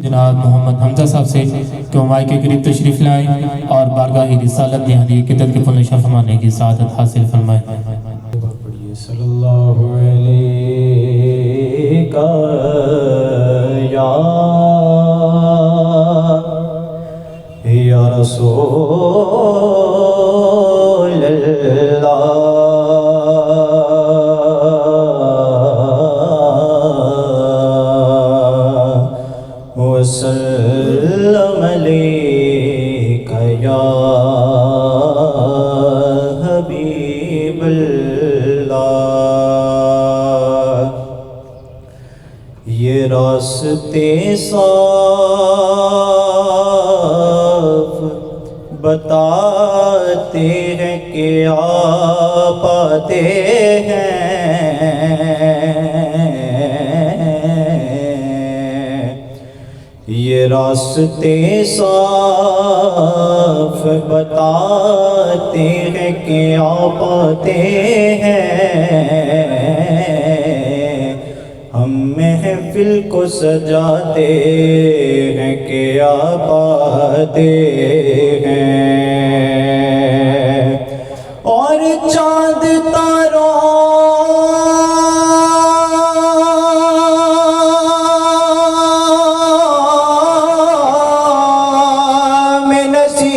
جناب محمد حمزہ صاحب سے کہ وہ مائی کے قریب تشریف لائیں اور بارگاہ رسالت میں حدیع قدر کے پل فرمانے کی سعادت حاصل فرمائیں۔ صلی اللہ علیہ یا رسول اللہ وسلم علیک یا حبیب اللہ۔ یہ راستے صاف بتاتے ہیں کہ آپ آتے ہیں، یہ راستے صاف بتاتے ہیں کہ آپ آتے ہیں، ہم محفل کو سجاتے ہیں کہ آپ آتے ہیں، اور چاند تاروں میں نصیب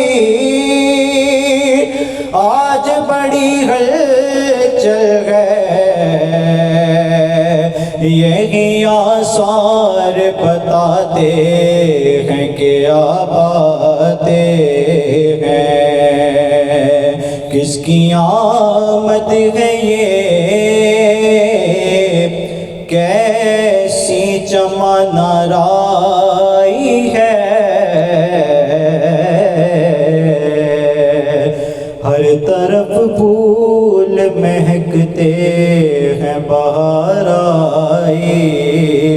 آج بڑی ہلچل ہے، یہی آثار بتاتے ہیں کہ آپ آتے ہیں، کس کی آمد ہے یہ، کیسی چمن آرائی ہے، ہر طرف پھول مہکتے ہیں، بہار آئی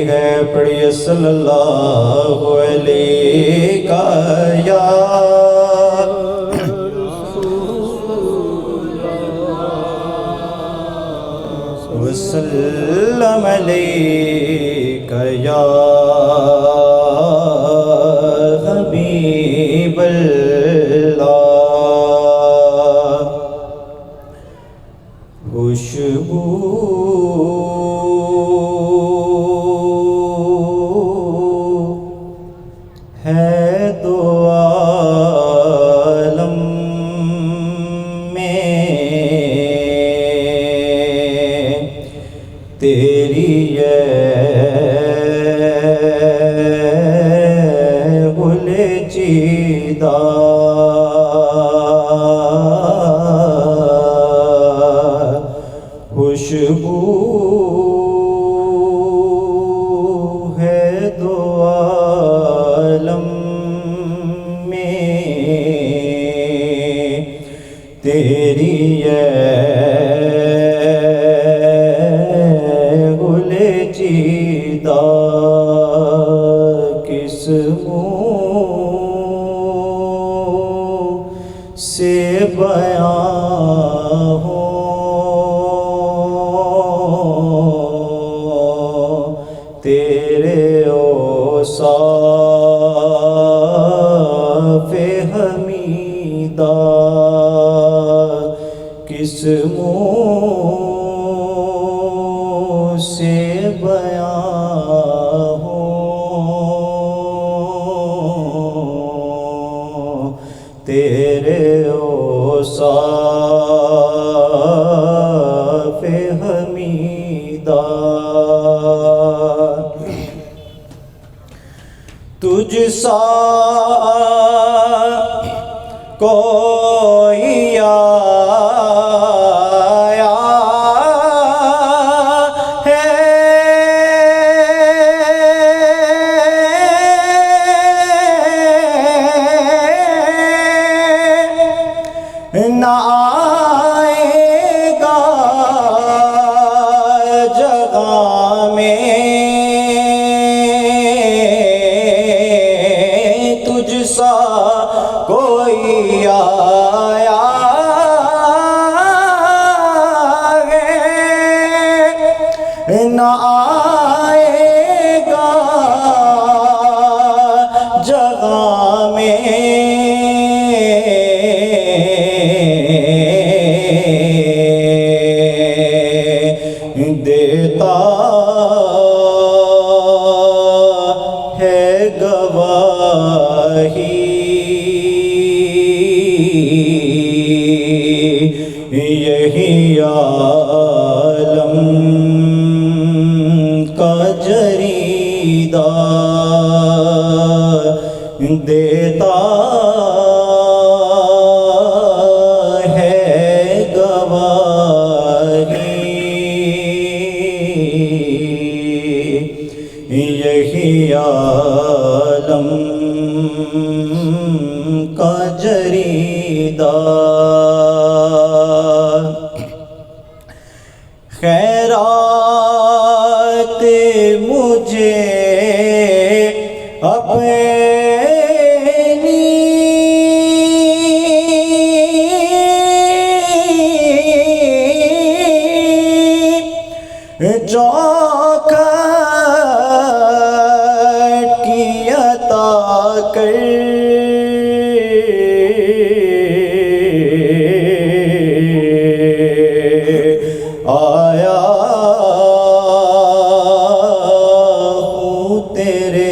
ہے، پڑھیے صلی اللہ علیہ یا وسلم علیک یا حبیب اللہ۔ خوشبو ہے دو عالم میں، تیری گل چیدہ خوشبو ہے دو عالم میں، تیری گل چیدہ، کس منہ سے بیان ہو، تیرے اوصاف حمیدہ، کس منہ سے بیان ہو، تیرے اوصاف حمیدہ، تجھ سا کوئی آیا ہے نہ آئے گا جگہ میں، تجھ سا کوئی آیا جگہ میں دیتا ہے گواہی یہی عالم کا جریدہ دیتا ہے گواہی یہی عالم کا جریدہ خیرات مجھے اپنی چوکھٹ کی عطا کر آیا ہوں تیرے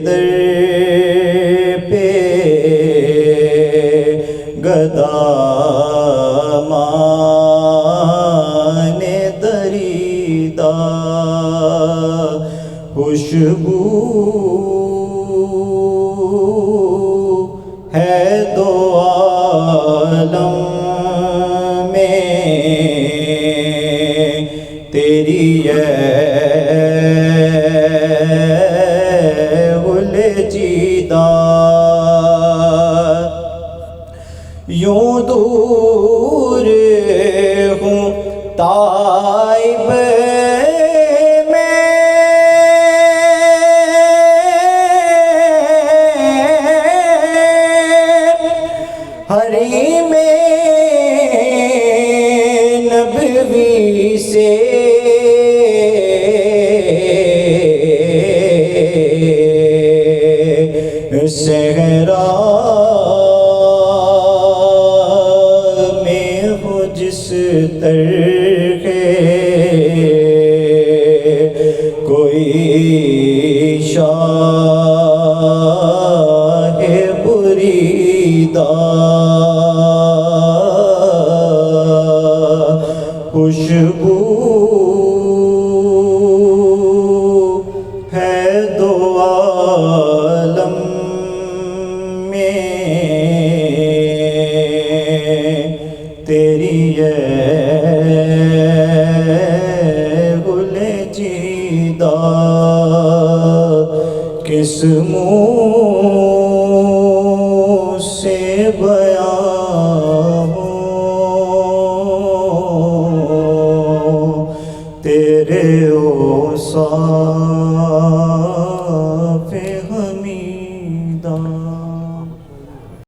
در پہ گدا دریدہ خوشبو ہے دو عالم میں تیری الجیدہ یوں دور ہوں طائب میں حریم نبوی سے صحرا میں ہوں جس طرح کوئی شاہ بریدہ خوشبو ہے دو عالم میں تیری الجیدہ کس منہ سے بیان ہوں تیرے اوصاف